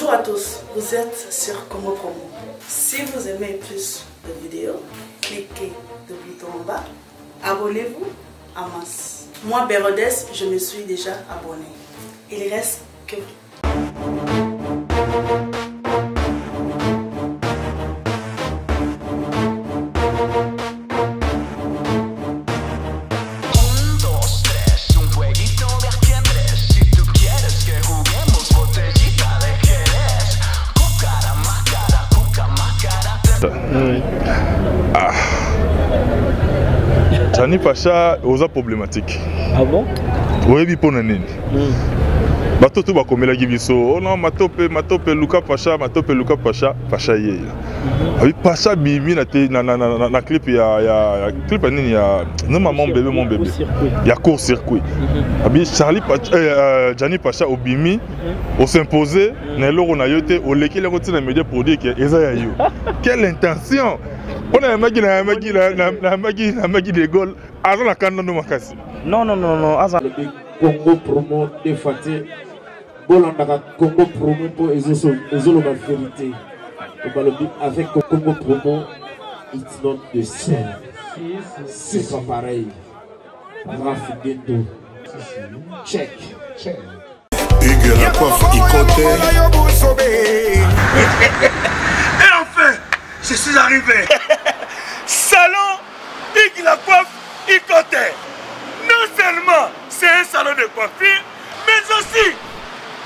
Bonjour à tous, vous êtes sur Congo Promo. Si vous aimez plus de vidéos, cliquez le bouton en bas, abonnez-vous en masse. Moi, Bérodès, je me suis déjà abonné. Il reste que Gianni Pacha oza problématique. Ah bon? Oui, bipona nini. Bato tu bakomela gibiso. Oh non, matope Luka Pacha, Pacha ye. Abi Pacha bimi na clip ya clip nini ya non maman bébé mon bébé. Ya court circuit. Abi Charlie Pacha Gianni Pacha obimi au s'imposer na loro na yote au leki le kotina média pour dire que eza ya yo. Quelle intention! On a magi de Gaulle. Azan la canne no makasi. Non. Azan. Congo Promo de Faté. Bolanda Congo Promo pour ezolo la vérité. Avec Congo Promo, it's not the same. C'est pas pareil. Raf Gendo. Check. Hugues la coiffe Ikoté. Et enfin, je suis arrivé. Salon Hugues la coiffe Ikoté. Non seulement c'est un salon de coiffure, mais aussi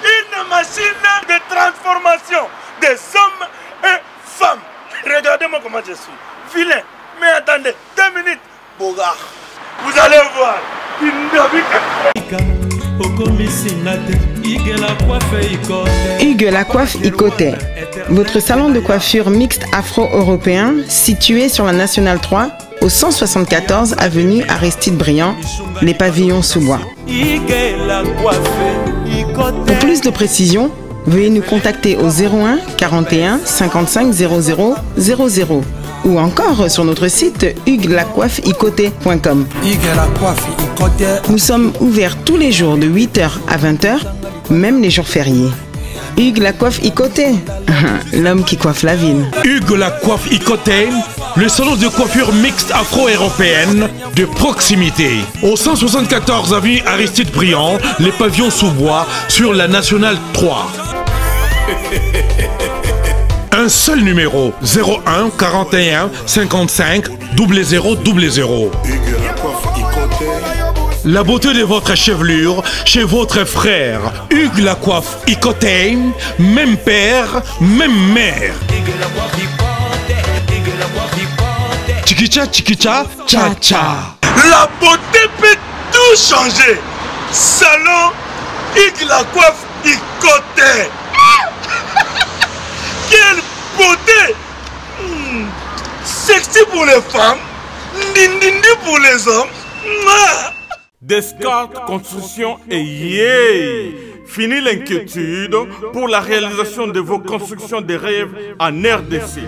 une machine de transformation des hommes et femmes. Regardez-moi comment je suis. Vilain. Mais attendez, 2 minutes. Bogart. Vous allez voir. Hugues la coiffe Ikoté. Votre salon de coiffure mixte afro-européen situé sur la Nationale 3 au 174 avenue Aristide Briand, les pavillons sous bois. Pour plus de précisions, veuillez nous contacter au 01 41 55 00 00 ou encore sur notre site hugueslacoiffeikoté.com. Nous sommes ouverts tous les jours de 8h à 20h, même les jours fériés. Hugues la coiffe Ikoté, l'homme qui coiffe la ville. Hugues la coiffe Ikoté, le salon de coiffure mixte afro-européenne de proximité. Au 174 avenue Aristide Briand, les pavillons sous bois sur la Nationale 3. Un seul numéro, 01 41 55 00 00. La beauté de votre chevelure chez votre frère. Hugues la coiffe Ikoté, même père, même mère. Chikicha, cha cha. La beauté peut tout changer. Salon Hugues la coiffe Ikoté. Quelle beauté! Sexy pour les femmes, dindindi pour les hommes. Descartes Construction et yay! Fini l'inquiétude pour la réalisation de vos constructions de rêves en RDC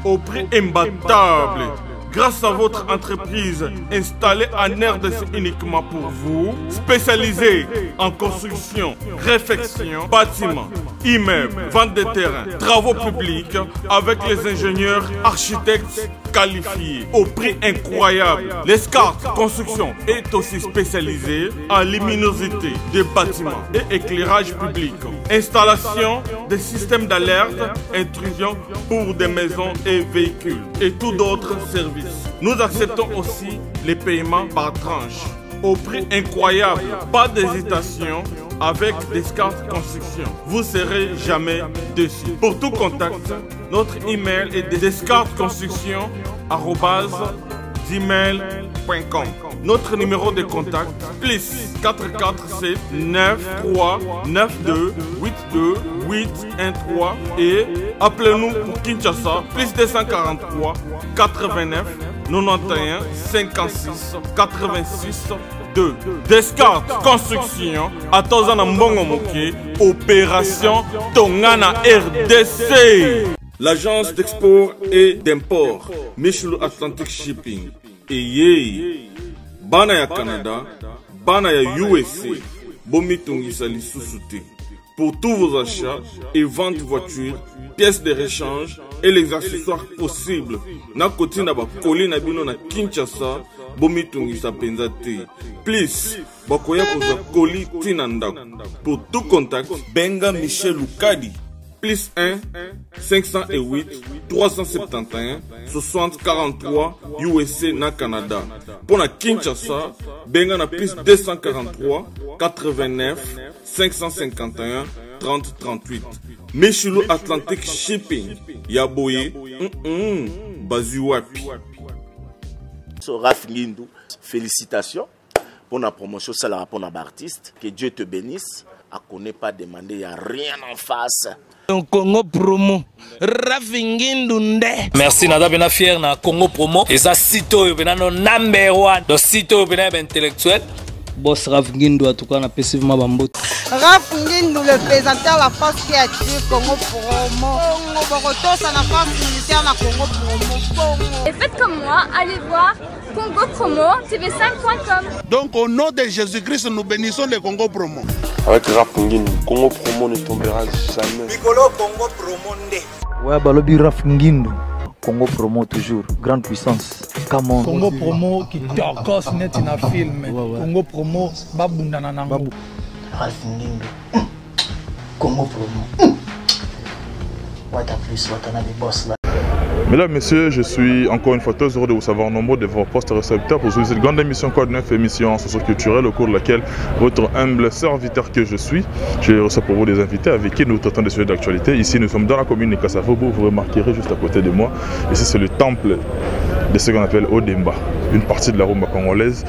au prix imbattable. Grâce à votre entreprise installée en RDC uniquement pour vous, spécialisée en construction, réfection, bâtiments, immeubles, vente de terrains, travaux publics, avec les ingénieurs architectes qualifiés au prix incroyable. Descartes Construction est aussi spécialisée en luminosité des bâtiments et éclairage public, installation des systèmes d'alerte, intrusion pour des maisons et véhicules et tout d'autres services. Nous acceptons aussi les paiements par tranche au prix incroyable. Pas d'hésitation avec Descartes Construction. Vous serez jamais déçus. Pour tout contact, notre email est descartesconstruction@gmail.com. Notre numéro de contact plus 447 93 92 82 813 et appelez-nous pour Kinshasa plus 243 89 91 56 86 2. Descartes Construction à Tozana Mbongo Moké, opération Tongana RDC. L'agence d'export et d'import Michel Atlantic Shipping et yé bana ya Canada, bana ya USA, bomi tongisa lisusu te. pour tous vos achats et ventes voitures, pièces de rechange et les accessoires possibles. Na koti na ba koli na bino na Kinshasa, bomi tungisa penza te. Please, bakoya koza koli tina ndako. Pour tout contact, benga Michel Lukadi. Plus 1 508 371 60 43 USA na Canada. Pour la Kinshasa, benga na plus 243 89 551 30 38. Michelo Atlantic Shipping. Yaboye, Bazuapi. Raph Ngindou, félicitations pour la promotion, ça la pour l'artiste. Que Dieu te bénisse. À connaît pas demander, il n'y a rien en face. Congo Promo, Raph Ngindou nde. Merci nada bena fier na Congo Promo. Et ça sito bena no number 1. Donc sito bena intellectuel. Boss Raph Ngindou en tout cas na passivement bambot. Raph Ngindou le présentateur de la force créative Congo Promo. Boroto ça la force militaire na Congo Promo. Et faites comme moi, allez voir Congo Promo tv5.com. Donc au nom de Jésus-Christ nous bénissons le Congo Promo. Avec Raph Ngindou, Congo Promo ne tombera jamais. Nicolo Congo Promo nde. Ouais, balobi Raph Ngindou. Congo Promo toujours, grande puissance. Come on. Congo Promo qui torcos net na film. Congo Promo babunda na nango. Raph Ngindou. Congo Promo. What a plus, what a des boss là. Mesdames, Messieurs, je suis encore une fois très heureux de vous savoir nombreux de vos postes récepteurs pour cette grande émission Code 9, émission socio-culturelle au cours de laquelle votre humble serviteur que je suis, je reçois pour vous des invités avec qui nous traitons des sujets d'actualité. Ici, nous sommes dans la commune de Kassavobo, vous remarquerez juste à côté de moi. Ici, c'est le temple de ce qu'on appelle Odemba, une partie de la rumba congolaise,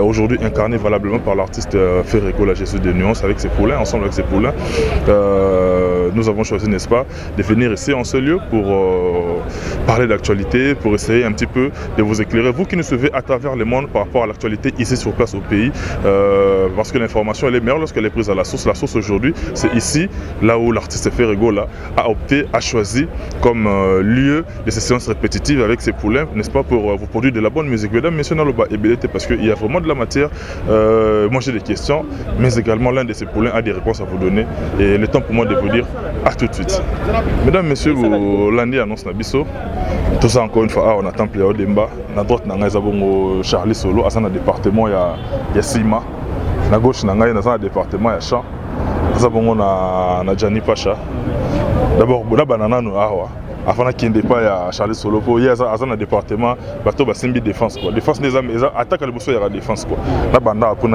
aujourd'hui incarnée valablement par l'artiste Ferrego, la Jésus de Nuance, avec ses poulains, ensemble avec ses poulains. Nous avons choisi, n'est-ce pas, de venir ici en ce lieu pour parler d'actualité, pour essayer un petit peu de vous éclairer, vous qui nous suivez à travers le monde par rapport à l'actualité ici sur place au pays, parce que l'information elle est meilleure lorsqu'elle est prise à la source. La source aujourd'hui, c'est ici, là où l'artiste Ferrego là, a opté, a choisi comme lieu de ces séances répétitives avec ses poulains, n'est-ce pas, pour vous produire de la bonne musique. Mesdames, messieurs, Naloba et Belete, parce qu'il y a vraiment de la matière. Moi j'ai des questions, mais également l'un de ces poulains a des réponses à vous donner. Et le temps pour moi de vous dire à tout de suite. Mesdames, messieurs, vous l'année annonce Nabiso. Tout ça encore une fois, on a temple à Odemba. À droite, on a Charlie Solo, à un département, il y a Sima. À gauche, on a un département, il y a Champ. On a Gianni Pacha. D'abord, on a Banana Noawa. Avant qu'il n'y ait pas Charlie Solo, il y a un département, il y a une défense. Défense des armes, attaque à l'ébosson, il y a la défense. La banda a pris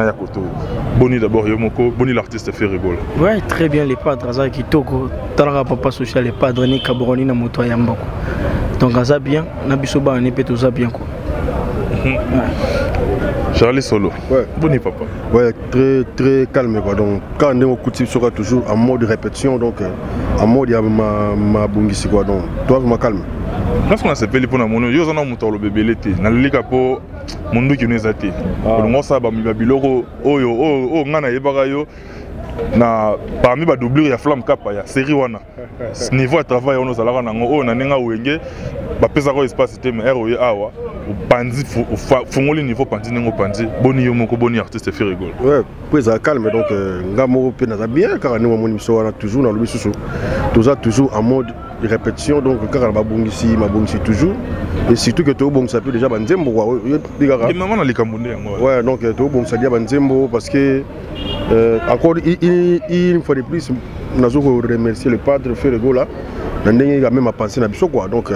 Boni d'abord, Boni l'artiste fait rigoler. Oui, très bien, les padres, qui togo, Talra Papa Social, les padres, ni Cabroni, na Moto Yambako. Donc, ça bien, Nabisoba, on est tout ça bien. Charlie Solo, ouais. Boni papa. Ouais, très calme quoi. Donc quand on est au coutume sera toujours en mode répétition, donc en mode ma bungisi quoi. Donc toi ma calme. Lorsqu'on a sepelé pour nous, yo zana muto le bébé l'été. Na lika po mundu qui nous a été. On ça ba biloko oyo ngana yebaka yo. Na parmi ba doublure ya flamme kapa ya série wana. Niveau de travail on nous alaka nango o na ninga wenge ba pesa ko espace te mais ROE awa. Pandi fongoli niveau pandi nengo pandi boni yo moko boni artiste fait rigoler. Ouais, puis ça calme donc ngamo pe na bien car nous mon émission wana toujours dans le biso. Tout ça toujours en mode répétition donc car ba bongisi ma bongisi toujours et surtout que to bongisa peut déjà banzembo quoi. Et maman na likambonde yango. Ouais, donc to bongisa dia banzembo parce que encore une fois de plus nous avons remercier le padre Ferrego là. Il a même à penser à biso quoi donc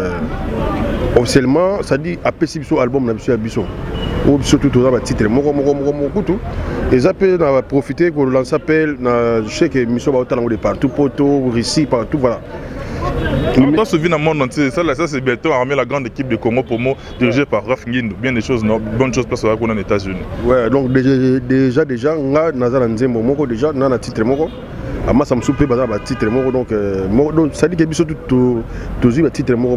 officiellement ça dit après si biso album na biso ya biso ou surtout tout ça titre moko tout et ça peut profiter pour lancer appel na je sais que mission va autant de partout poto Russie partout voilà. On doit se vivre dans le monde entier. Ça c'est bientôt armé la grande équipe de Congo Promo dirigée par Raph Ngindou. Bien des choses, bonnes choses place qu'on a aux États-Unis. Ouais, donc déjà on a Nazara Nzembo moko déjà on a titre moko. Ama ça me soupe bazar ba titre moko donc ça dit que biso tout ba titre moko.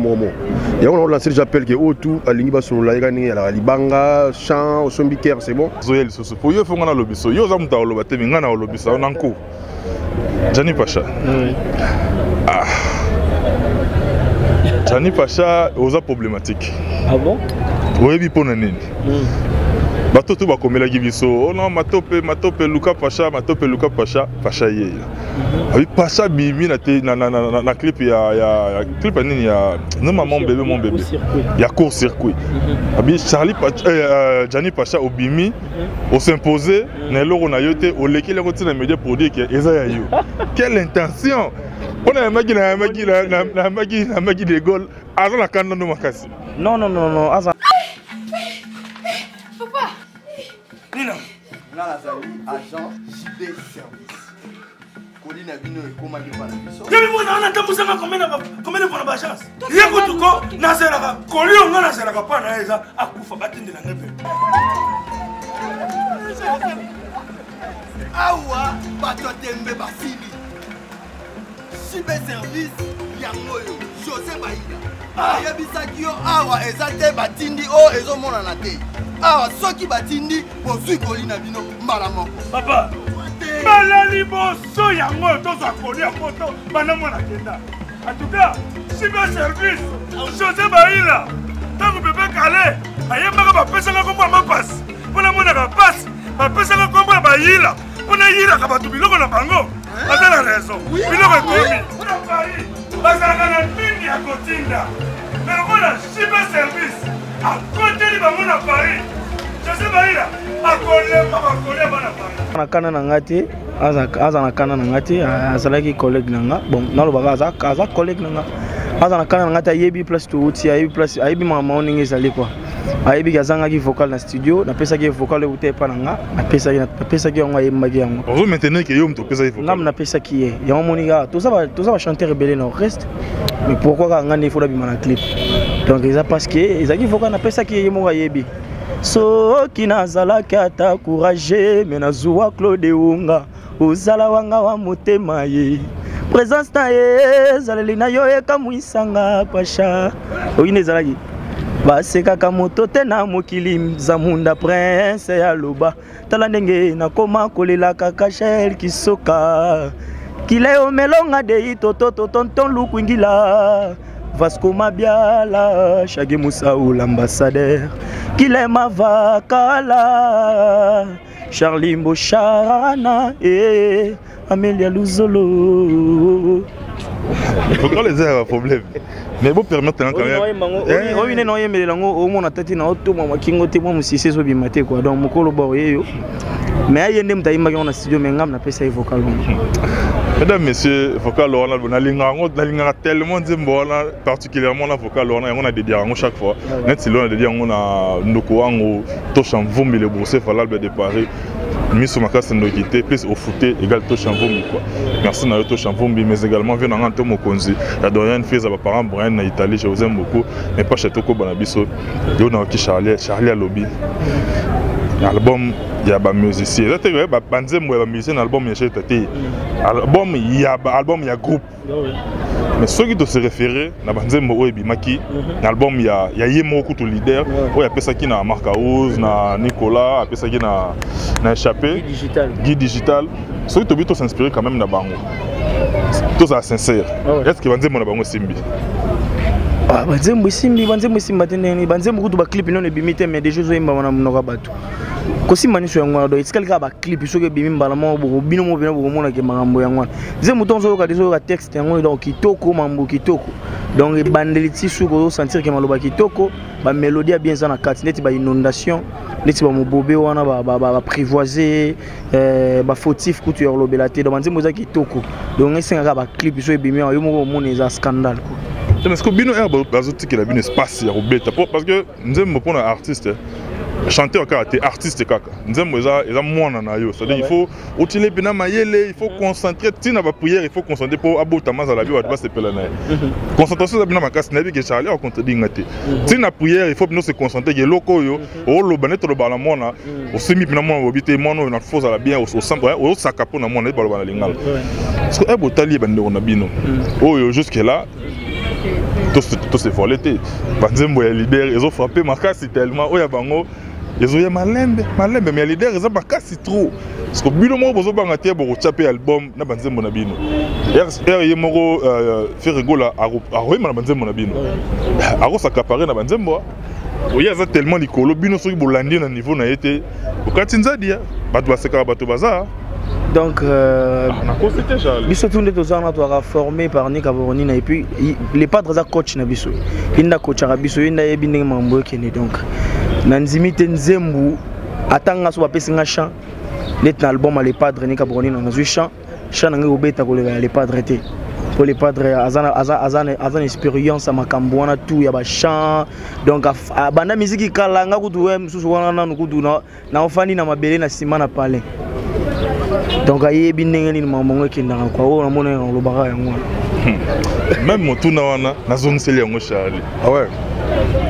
Et on a lancé j'appelle que tout alingi ba sur la gani la libanga chant au sombiker c'est bon. Zoyel soso pour yo fonga na lobiso. Yo za muta loba te minga na lobisa on anko. Gianni Pacha. Ah. Gianni Pacha osa problématique. Ah bon? Oui, pour nani. bato tout bakomelaki biso oh non matope Luka Pacha Pacha ye abi Pacha bimi na clip ya clip nini ya non maman bébé mon bébé ya court circuit abi Charlie Pacha Gianni Pacha obimi au s'imposer na loro na yote au leki le côté na média pour dire que eza ya yo quelle intention on a magi de gol avant la canne no makasi non asa papa Nina nazali agent JB service Colina bino e koma ki bana biso Yemi mona na tambusanga combien de fois chance Yeko tuko nazela kolio nga nazela ka pana eza akufa batindela ngepe Awa bato tembe basili JB service yangoyo José Baïda ayebisaki yo awa eza te batindi o ezomona na te awa soki batindi bozwi kolina bino mbala moko papa balali boso yango tozwa kolia poto bana mwana kenda en tout cas JB service José Baïla tango bebe kale ayembaka bapesanga kombo ya mapasi mpona monaka pasi bapesanga kombo ya bayila mpona yilaka bato biloko na bango aza na raison biloko ekomi mpona pai bazalaka na mingi ya kotinda mais lokola JB service akoteli bango na Paris José Baïla akolemba bakolemba na Paris nakana na ngati aza nakana na ngati azalaki collègue nanga bon nalobaka aza collègue nanga aza nakana na ngati ayebi place to uti ayebi mama oninga ezali quoi ayebi kazangaki vocal na studio napesaki vocal euté pa nanga napesaki yango ayembaki yango ozo maintenant que yo mto pesaki vocal ngam napesaki ye yango moninga toza ba chanteur rebelle na reste mais pourquoi ka ngane faut bima na clip donc eza parce que ezaki vocal napesaki ye mo ayebi soki nazalaki ata courage me nazuwa Claude Unga ozala wanga wa motema ye présence na ye ezaleli na yo ekamwisanga Pacha oyine ezalaki basekaka moto te na mokili Zamunda prince ya loba tala ndenge nakoma kolela kaka Shel Kisoka kileo melonga de itoto tonton Lukwingila Vasco Mabiala Shage Musau l'ambassadeur Kilema Vakala Charlie Mbocharana et Amélia Luzolo. Il faut qu'on les ait un problème. Mais bon, permettre quand même. Oui, non, mais au moins, on a tâté dans tout le monde qui ont été moi, si c'est ce bimaté quoi. Donc, mon collaborateur. Mais il y a des gens qui ont un studio, mais on a fait ça vocal. Mesdames, messieurs, vocal on a tellement de particulièrement la vocal on a dédié chaque fois. Net si on a dédié on a Ndokoango, Toshamvumbi le Bourse Falal de Paris. Miss Makasa Ndokité, plus au foot égal Toshamvumbi quoi. Merci à Toshamvumbi, mais également venant en Tomo Konzi. La Dorian fait à parents Brian en Italie, je vous aime beaucoup. Mais pas chez Toko Banabiso. Il y a qui Charlie à Lobby. L'album il y a des musiciens. Il y a des musiciens dans l'album, il y a album, il y a groupe. Mais ceux qui doivent se référer, dans l'album, il y a Yemo Koutou leader, il y a Pesaki na Marc House, na Nicolas, Pesaki na Échappé, Guy Digital. Ceux qui doivent s'inspirer quand même dans Bango. Tout ça sincère. Est-ce que Banzemo na Bango Simbi? Banzemo Simbi, Banzemo Koutou ba clip non ebimite mais des choses yemba wana mnoka bato. Kosi maniso yango do itsikalika ba clip soke bimi mbala mo bino mo bino mona ke makambo yango nzemu tonzo ka dezo ka texte yango donc kitoko mambo kitoko donc bandeliti suko sentir ke maloba kitoko ba mélodie bien ça na kati neti ba inondation neti ba mobobe wana ba apprivoiser ba fautif kutu ya lobelate donc nzemu za kitoko donc esenga ba clip so ebimi yo mo mona eza scandale quoi. Est-ce que bino er bazoti ke la bino espace ya robeta parce que nzemu pour un artiste chanter kaka artiste kaka nzembo eza mwana na yo c'est-à-dire il faut utile bina mayele il faut concentrer tina ba prière il faut concentrer pour abota mazala bi wa ba sepela na concentration bina makasi na bi ke Charlie a contredit ngate tina prière il faut bino se concentrer ke loko yo o lo baneto lo bala mwana o semi bina mwana obité mwana na force la bien au centre o sakapo na mwana ba lo bala lingala parce que abotali bande na bino oyo jusque là tout se volé banzembo ya leader ils ont frappé makasi tellement oya bango ils ont malembe mais leader ils ont makasi trop parce que bino mo bozo banga te bo chaper album na banzembo na bino yemoko faire rigola a na banzembo na bino aro s'accaparer na banzembo Oui, il y a tellement de colo, bino soki bolandi na niveau na été. Okati nzadia, bato baseka bato baza. Donc biso tunde tozana to formé par Nika Boronina et puis les padres za coach na biso. Inda coach ara biso inda yebi ndenge mambo kene donc. Nanzimi tenzembu atanga so bapesinga chant. Net na album les padres Nika Boronina na chant. Chant nga obeta ko les padres té. Pour les padres azan expérience à Makambouana tout ya ba chant donc banda musique kalanga kutu wem susu wana na kutu na ofani na mabele na sima na palais donc ayebi ndenge ni mamongo kindanga kwa o na mona na lobaka yango même motuna wana nazongiseli yango Charlie. Ah ouais.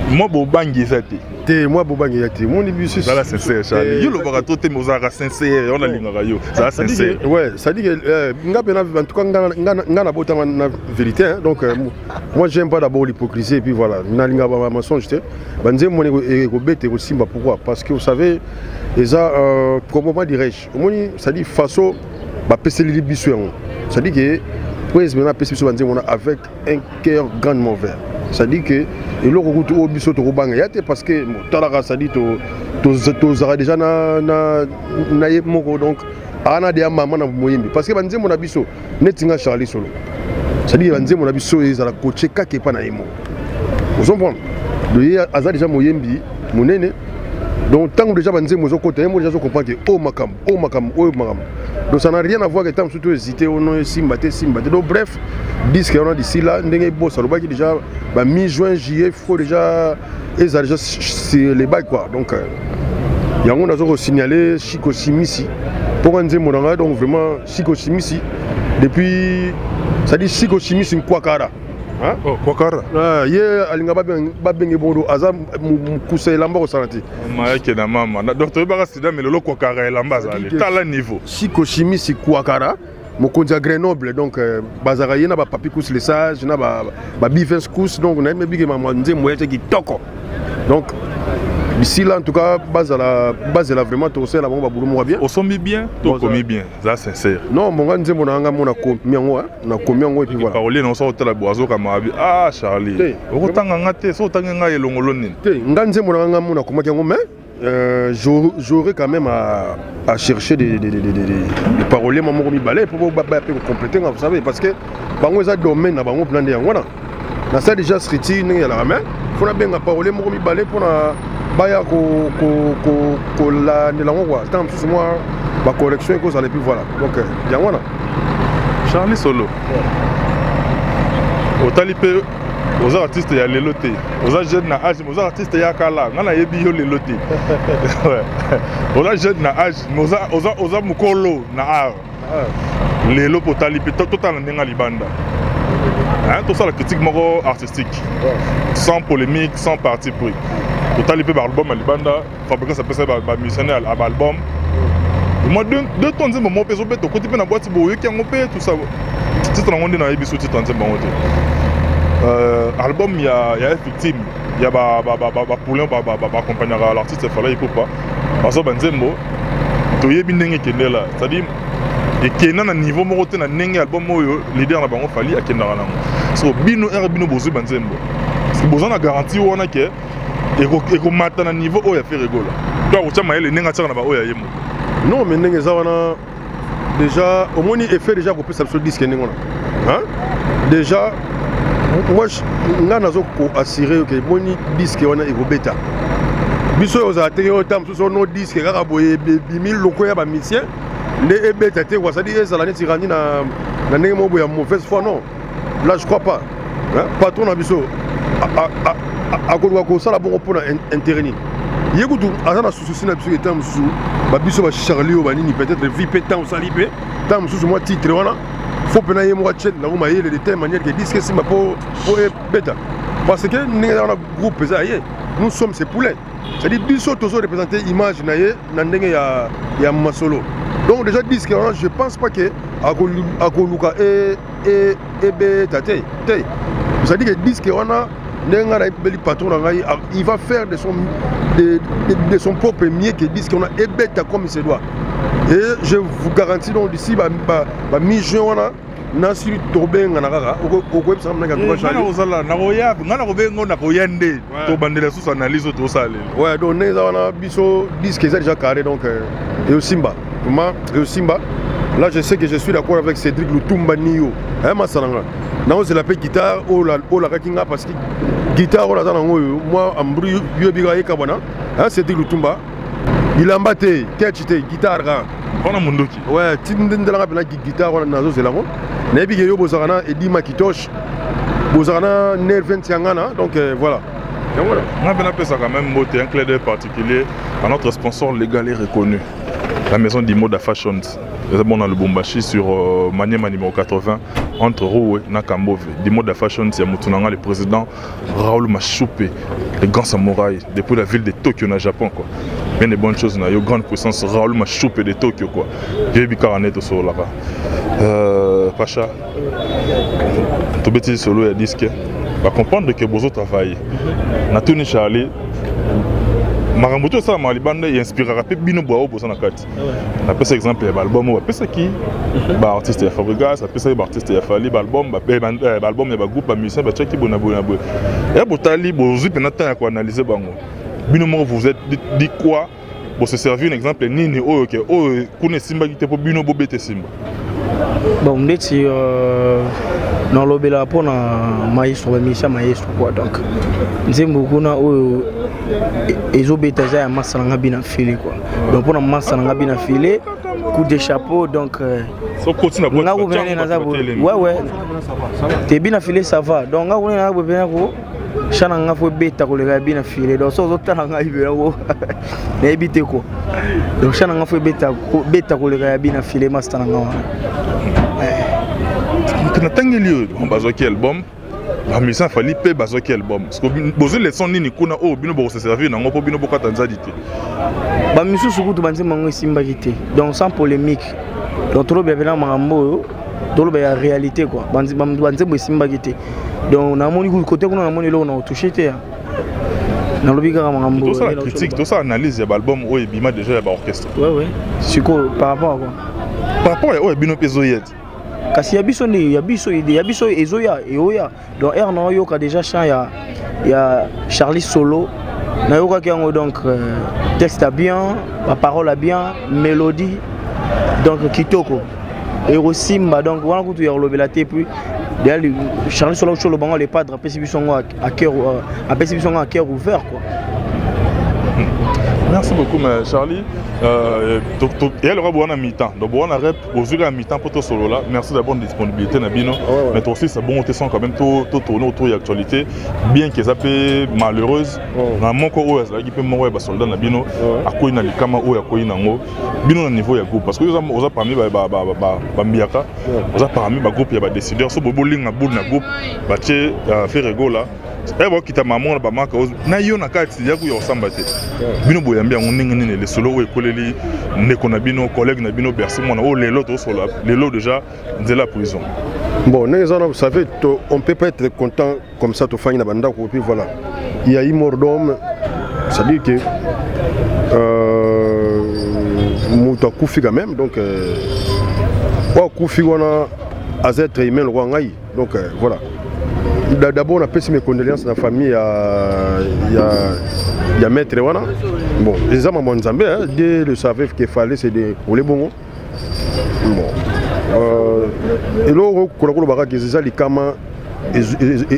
Moi bobangi zati. Moi bobangi yati. Mon bisu. Ça là sincère Charlie. Yo lobaka to te mozara sincère on a lingaka yo. Ça sincère. Ouais, ça dit que ngapena en tout cas ngana bota na vérité donc moi j'aime pas d'abord l'hypocrisie et puis voilà. Na linga ba mensonge te. Banze moni ko bete ko simba pourquoi? Parce que vous savez déjà comment dirais-je? Moni ça dit façon ba peseli bisu yango. Ça dit que avec un cœur grandement vert. Ça dit que et le retour au biso to banga parce que talaka ça dit to déjà na moko donc ana de maman na moyembi parce que banze mon abiso netinga Charlie solo. Ça dit banze mon abiso ezala coacher kake pa na yemo. Vous comprenez? Le aza déjà moyembi monene. Donc tant que déjà banze mozo côté moi déjà je comprends que oh makam. Donc ça n'a rien à voir avec tant surtout hésiter on a simbaté. Donc bref, disque on a d'ici là ndenge boss alors qui déjà mi-juin juillet faut déjà c'est les bails quoi. Donc il y a on a signalé Chico Simisi pour un monanga donc vraiment Chico Simisi depuis ça dit Chico Simisi Kwakara. Hein? Oh, Kwakara. Hier, alinga babenge bondo aza mukuse lamba ko sanati. Maake na mama. Na docteur Barasida mais lolo Kwakara lamba zali. Tala niveau. Siko chimie si Kwakara. Mokonzi à Grenoble donc bazara yena ba papi kus les sages na ba bifens kus donc na mebi ke mama nze moyete ki toko. Donc d'ici là en tout cas base là vraiment tout ça là bon ba boulot bien. On sommi bien, tout commis bien. Ça sincère. Non mon gars nze mona nga mona ko miango na ko miango et puis voilà. Parole non so tala boazo kama abi ah Charlie. Okotanga ngate so tanga nga elongolo nini. Te nga nze mona mona ko makango mais j'aurais quand même à chercher des paroliers maman mi balai pour compléter vous savez parce que bango za domaine na bango plan de ngona na ça déjà street ni ya la main faut na benga parolier maman mi balai pour na baya ko la ne la ngwa tant plus moi ba correction et cause et puis voilà donc ya ngona Charlie Solo au talipe aux artistes il y a les lotés aux jeunes na âge aux artistes il y a kala ngana yebi yo les lotés aux jeunes na âge aux mukolo na art les lots pour talipe total ndenga libanda hein tout ça la critique moko artistique sans polémique sans parti pris au talipe par album libanda fabricant ça peut ça ba missionnaire à album moi deux tons de moment peso beto côté pe na boîte bo yoki ngopé tout ça titre ngondé na yebi sous titre nzemba ngote album il y a victime il y a poulain accompagner l'artiste il fallait pas parce que banzembo to yebi ndenge kende là c'est à dire et kena na niveau moko te na ndenge album oyo leader na bango fali akenda nango so bino bozu banzembo parce que bozo na garantie wana ke et ko mata na niveau oyo fait rigola toi o tama ele ndenge tsaka na ba oyo yemo non mais ndenge za wana déjà au moins effet déjà ko pesa sur disque ndenge wana hein déjà moi nga nazo ko assurer que moni disque wana e beta biso aux ateliers autant so no disque kaka boye 1000 loko ya ba musicien ne e beta te quoi ça dit ça la net randi na ndenge mo boya mauvaise foi non là je crois pas hein patron na biso a ko ça la bon pour intervenir yekutu azana souci na biso etam sou ba biso ba Charlie o banini peut-être vie pétant salipé tam sou moi titre wana faut pena yemo watch na ngoma yele de telle manière que disque simba pour beta parce que nous dans le groupe ça y est nous sommes ces poulets c'est dit biso tozo représenter image na ye na ndenge ya masolo donc déjà disque je pense pas que akoluka et beta te ça dit que disque wana ndenga na beli patron na ngai il va faire de son propre mieux que disque on a beta comme il se doit et je vous garantis donc d'ici mi-juin nasi tobenga na kaka okweb ça mna ka Charlie ozala na roya ngana robengo na royande to bandela sous analyse to sale ouais donc neza wana biso disque est déjà carré donc et au Simba comment et au Simba là je sais que je suis d'accord avec Cédric Lutumba Nio hein masalanga non c'est la petite guitare la kakinga parce que guitare on a dans moi ambru yo biga kabana hein Cédric Lutumba il a mbatté ketchité guitare on a mondoki ouais tindendela bela guitare on a nazo zelango na biga yo bozarana Edi Makitosh bozarana Nervent Yangana donc voilà. On a bien appelé ça quand même un clin d'œil particulier à notre sponsor légal et reconnu, la maison d'Imoda Fashions. Nous sommes dans le Bombashi sur Maniema numéro 80 entre Roué et Nakambove. D'Imoda Fashions, il y a le président Raoul Machoupe, le grand samouraï depuis la ville de Tokyo, au Japon. Quoi. Bien des bonnes choses, il y a une grande puissance Raoul Machoupe de Tokyo. J'ai vu Karanet au sol là-bas. Pacha, tout petit solo, il y a disque. Va comprendre que vous travaillez. Natuni Charlie, Maramoto ça m'a libandé et inspirera peu bino boao pour ça na kati. Na pesa exemple ya album wa pesa ki ba artiste ya Fabregas, na pesa ba artiste ya Fali ba album ba album ya ba groupe ba musicien ba chaki bona bona bo. Et botali bozu penata ya ko analyser bango. Bino mo vous êtes dit quoi pour se servir un exemple nini o que o kune simba kite po bino bobete simba. Bon ndeti non lobela pona maestro ba misa maestro quoi donc nzembo kuna o ezobeta za ya massa nga bina filé quoi donc pona massa nga bina filé coup de chapeau donc so continue nga ko venir na za ouais te bina filé ça va donc nga ko na ko venir ko chana nga fo beta ko le bina filé donc so zotana nga ibela ko na ebite ko donc chana nga fo beta ko le bina filé massa nga na tangeli on bazoki album ba musicien fali pe bazoki album parce que bozo les sons nini kuna o bino bo se servir na ngopo bino bokata nzadite ba misusu kutu banze mango simba kité donc sans polémique donc trop bien mambo tolo ba réalité quoi banze bo simba kité donc na moni côté kuna na moni lo na touché te na lobi ka mambo tout ça critique tout ça analyse ya album o ebima déjà ya ba orchestre ouais siko par rapport à quoi par rapport à bino peso yet kasi ya biso ezoya eoya donc er na yoka déjà chant ya Charlie Solo na yoka ki donc texte a bien la parole a bien mélodie donc kitoko et Simba donc wana kutu ya lobela te puis d'ailleurs Charlie Solo bango les padres apesi biso à cœur ouvert quoi. Merci beaucoup, Charlie. Et elle aura besoin de mi-temps. Donc, on a besoin de mi-temps pour tout solo là. Merci de la bonne disponibilité, Nabino. Mais aussi, c'est bon, on te sent quand même tout tourner autour de l'actualité. Bien qu'ils aient malheureuse. Dans mon corps, il peut mourir des soldats, Nabino. À quoi il y a les camas ou à quoi il y a Bino au niveau, il y a groupe. Parce que vous avez parmi Bambiaka, vous avez parmi le groupe, il y a des décideurs. Si vous avez un groupe, vous avez fait rigolo là. Et bon, quitte maman la maman cause na yo na kati ya ku yo sambate bino boyambia ngoninga nini le solo we koleli ndeko na bino collègue na bino bercy mona o lelo to solo lelo déjà de la prison. Bon vous savez on peut pas être content comme ça to fanya na banda ko puis voilà il y a eu mort d'homme ça dit que muta kufi quand même donc wa kufi wana az être humain le ngai donc voilà. D'abord, on a fait mes condoléances à la famille, il y a Maître Wana. Bon, les hommes m'ont dit, dès le savait qu'il fallait, c'est de pour les bons. Bon. Et là, on a les camas,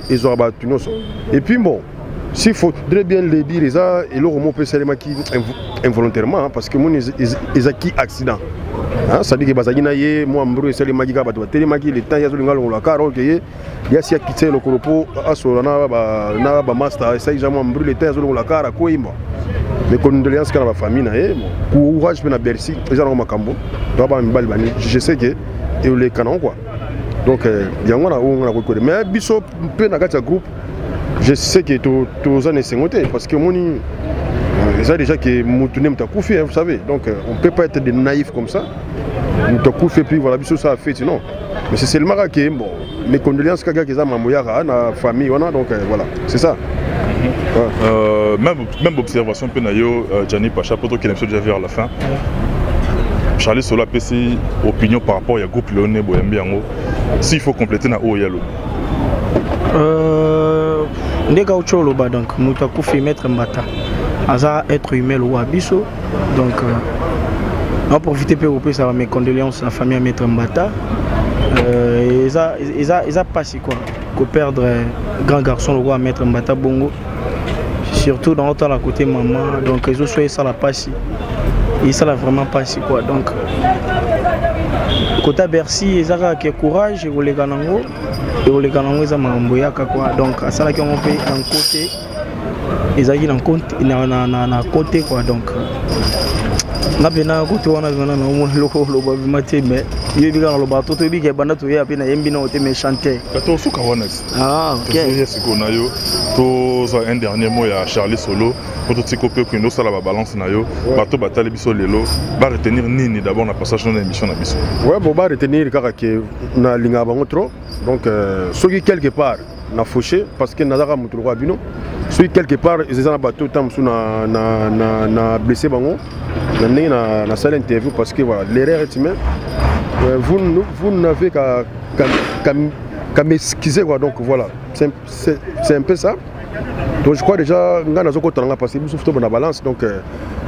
ils ont abattu. Et puis, bon, s'il faudrait bien le dire, et là, on peut se qui involontairement, parce que moi, ils ont qui accident. Ça dit que bazagina ye moi mburu esali magiga bato telemaki le temps ya zolinga longola karo ke ya sia kitse le koropo aso na ba master esa jamon mburu le temps ya zolinga kara ko imba mais condoléances kana ba famille na ye courage pe na Bercy eza na makambo to ba mbali bani je sais que et le canon quoi donc yango na on na ko mais biso pe na kati groupe je sais que to za ne sengote parce que moni ça déjà que Moutoune Mtakoufi, vous savez, donc on ne peut pas être des naïfs comme ça. Mtakoufi, puis voilà, ça a fait, sinon. Mais c'est seulement que, bon, mes condoléances, que les gens ont la famille, donc voilà, c'est ça. Même observation, Penayo, Gianni Pacha, pour toi qui est déjà vers la fin. Charlie Solo a PC opinion par rapport au groupe Léoné Boyambiango. S'il faut compléter na Oyalo. Ndeka Ocholoba donc Moutakou fait mettre Mbata. Aza être humain ou abisso. Donc on va profiter pour ça va mes condoléances à la famille à mettre Mbata. Ils a passé quoi que perdre grand garçon le roi à mettre Mbata Bongo. Surtout dans l'autre à côté maman. Donc ils ont choisi ça la passe. Et ça l'a vraiment passé quoi. Donc côté Bercy, ils ont que courage et les ganango. Et les ganango ils ont m'envoyé quoi. Donc à ça là qui ont fait un côté. Ils ont un côté quoi. Donc na bena côté wana zana na mo loko loba bimate mais yebi ka loba toto yebi ke banda to ya pena yembi na ote me chanter kato suka wana OK siko na yo to za un dernier mot ya Charlie Solo pour tout copé que nous ça la balance na yo bato batali biso lelo ba retenir nini d'abord na passage dans l'émission na biso ouais bon ba retenir kaka ke na linga bango trop donc soki quelque part na fauché parce que nazaka mutu kwa bino soki quelque part ils ont bateau tam sou na blessé bango na salle interview parce que voilà l'erreur est humaine vous n'avez qu'à m'excuser quoi donc voilà c'est un peu ça donc je crois déjà ngana zoko tanga parce que sauf to na balance donc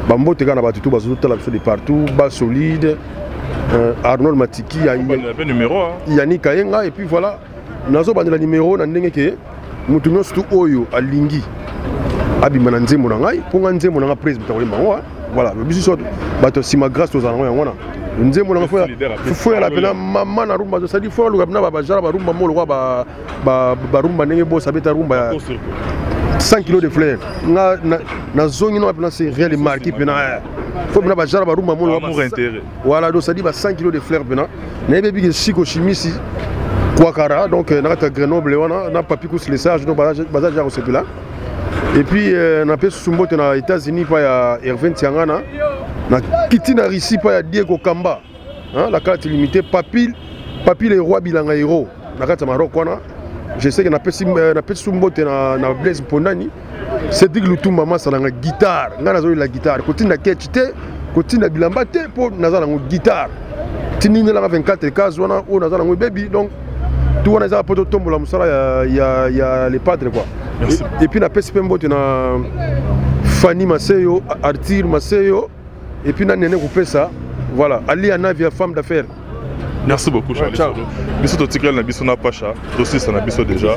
bambo te kana batutu bazuta la de partout bas solide Arnold Matiki il numéro Yannick Kayenga et puis voilà nazo bandela numéro na ndenge ke mutu nyonso oyo alingi abimana nzembo na ngai po nga nzembo na nga prise bitako bango voilà le biso bato sima grâce aux ango yango na nzembo na faut la pena mama na rumba ça dit faut le gabna ba jara ba rumba mo le ba rumba ndenge bo sabeta rumba 100 kg de fleurs na zone no pena c'est réel marqué pena faut bna ba jara ba rumba mo le pour intérêt voilà donc ça dit ba 100 kg de fleurs pena na bebi ke chiko chimisi Kouakara donc na ta Grenoble wana na papi kus lesage donc baza jara ce là. Et puis na pe sumbote na États-Unis pa ya Hervé Tiangana na kitina Russie pa ya Diego Kamba hein la carte limitée papi le roi bilanga héros na carte Maroc wana je sais que na pe sumbote na Blaise Pondani c'est dit Lutumba masa na guitare ngana zo la guitare kotina ketite kotina bilamba te po nazala ngo guitare tinini la 24 cases wana o nazala ngo baby donc tout on a za poto tombola musala ya les padres quoi. Et puis na PSP mbote na Fanny Maseyo, Arthur Maseyo et puis na Nene Koupesa voilà Ali Anavia femme d'affaires. Merci beaucoup Charlie. Ciao. Biso to tikela na biso na Pacha, dossier ça na biso déjà.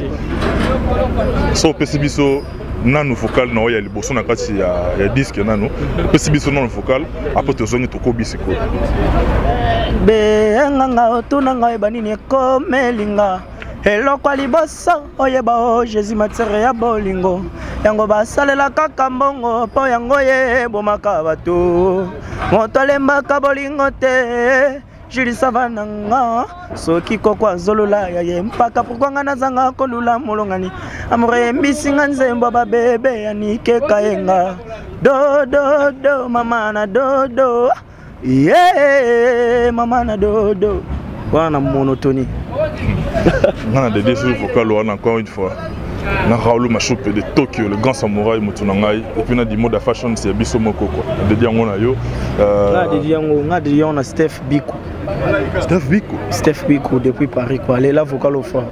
So pesi biso nanu vocal na ya liboso na kati ya disque nanu. Pesi biso nanu vocal après to zongi to ko bisiko. Be nganga otuna ngai banini ekomelinga. Eloko liboso oyeba o Jésus matere ya bolingo yango basalela kaka mbongo po yango ye bomaka bato moto alembaka bolingo te Julie Savananga soki koko azolola ya ye mpaka pourquoi nga nazanga kolula molongani amore mbisinga nzembo babebe yanike kayenga do mama na do yeah mama na do wana monotonie. On a des décisions vocales encore une fois. Na Raoul Machoupe de Tokyo, le grand samouraï Mutunangai. Et puis on a des mots de fashion, c'est Bisso Moko. De Diango na yo. On a dit on a Steph Biko. Steph Biko. Steph Biko depuis Paris quoi. Elle est là vocale au fond.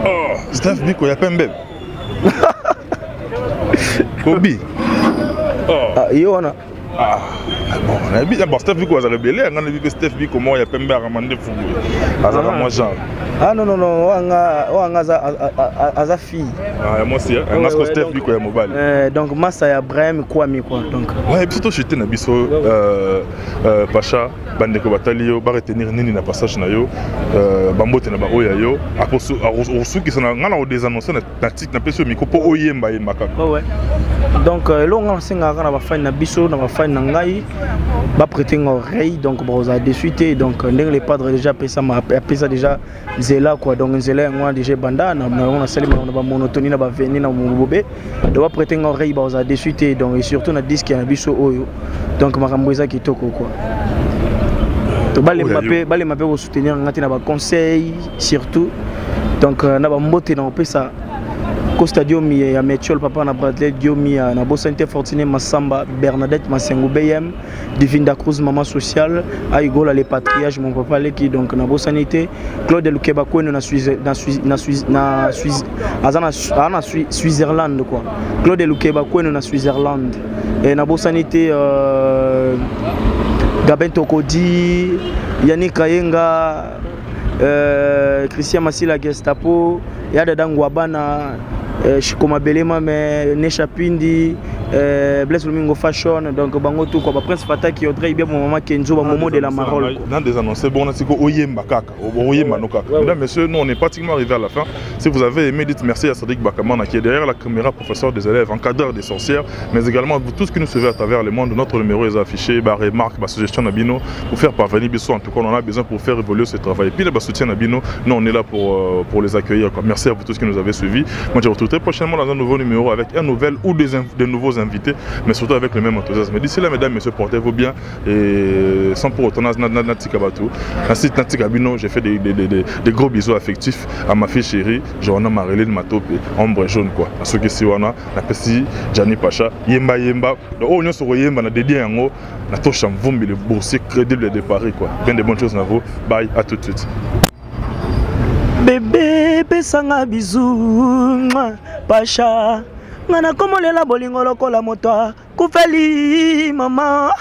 Oh, Steph Biko, il y a pas un bébé. Kobe. Oh. Ah, yo on a. Ah, bon, on a vu d'abord Steph Biko a rebellé, on a vu que Steph Biko comment il y a pas un ramandé fou. Moi genre. Ah non, on a fille. Ah, moi aussi, on a Steph Biko ya mobile. Donc, Massa ya Brahim Kwame quoi. Donc. Ouais, et puis surtout j'étais na biso Pacha, bandeko batalio, ba retenir nini na passage na yo, bambote na ba oya yo, après au qui sont ngana au désannoncer na tic na peso micro po oyemba yemba kaka. Ouais. Donc là on singa na ba fan na biso na ba fan na ngai ba prêter une oreille donc on a désuité donc les padres déjà appelé ça déjà zela quoi donc zela moi déjà banda on a salué on a ba monotonie na ba venir na mobobé doit prêter une oreille on a désuité donc et surtout na disque na biso oyo donc makambo eza kitoko quoi to bale mapé au soutenir ngati na ba conseil surtout donc na ba mbote na opesa Costa Diomi ya Metchol papa na Bradley Diomi na Bosante Fortuné Massamba Bernadette Masengo BM Divinda Cruz maman sociale Aigola les patriages mon papa leki donc na Bosanité Claude Lukeba Kweno na Switzerland quoi Claude Lukeba Kweno na Switzerland et na Bosanité Gabin Tokodi Yannick Kayenga Christian Masila Gestapo Yada Dangwabana Shikoma Belema mais Nesha Pindi Blaise Lumingo Fashion donc bango tout quoi Prince Fata qui Audrey bien mon maman Kenzo ba Momo de la Marole dans des annonces bon on siko oyemba kaka oyemba no kaka mesdames messieurs nous on est pratiquement arrivé à la fin si vous avez aimé dites merci à Cédric Bakamana qui est derrière la caméra professeur des élèves encadreur des sorcières mais également vous tous qui nous suivez à travers le monde notre numéro est affiché bah remarque bah suggestion Nabino pour faire parvenir biso en tout cas on en a besoin pour faire évoluer ce travail et puis le soutien Nabino nous on est là pour les accueillir quoi. Merci à vous tous qui nous avez suivis moi je vous retrouve très prochainement dans un nouveau numéro avec un nouvel ou des nouveaux invités mais surtout avec le même enthousiasme. D'ici là, mesdames, messieurs, portez-vous bien et sans pour autant j'ai fait des gros bisous affectifs à ma fille chérie, Johanna Marilyn Matope, ombre jaune quoi. À ceux qui sont là, la Pessi, Gianni Pacha, Yemba Yemba, le haut on sur Yemba, na dédié en haut, na touche en vombi, le boursier crédible de Paris quoi. Bien de bonnes choses à vous. Bye, à tout de suite. Bébé, pesanga bisous, Pacha. Ngana komolela bolingo lokola moto kufeli mama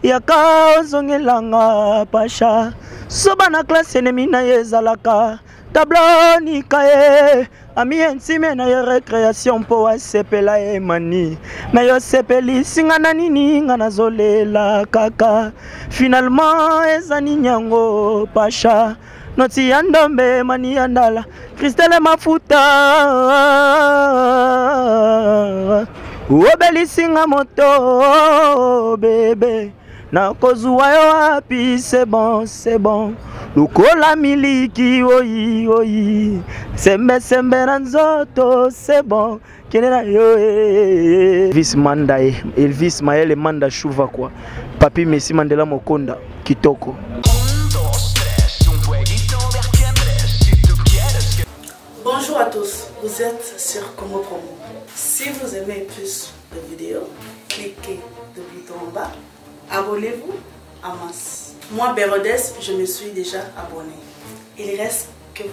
yaka ozongelanga Pacha soba na classe ennemi na yezalaka tableau ni kaye ami intime na yo récréation po asepela e mani na yo sepeli singa na nini ngana zolela kaka finalement ezani nyango Pacha Noti yandombe mani yandala Christelle mafuta Obeli singa moto bébé Na kozuwa yo happy c'est bon Lukola miliki oyi Sembe ranzoto c'est bon Kenera yo Elvis Mandae Elvis Maele Manda Chouva quoi Papi Messi Mandela Mokonda Kitoko Bonjour à tous, vous êtes sur Congo Promo. Si vous aimez plus de vidéos, cliquez le bouton en bas, abonnez-vous en masse. Moi, Bérodès, je me suis déjà abonné. Il reste que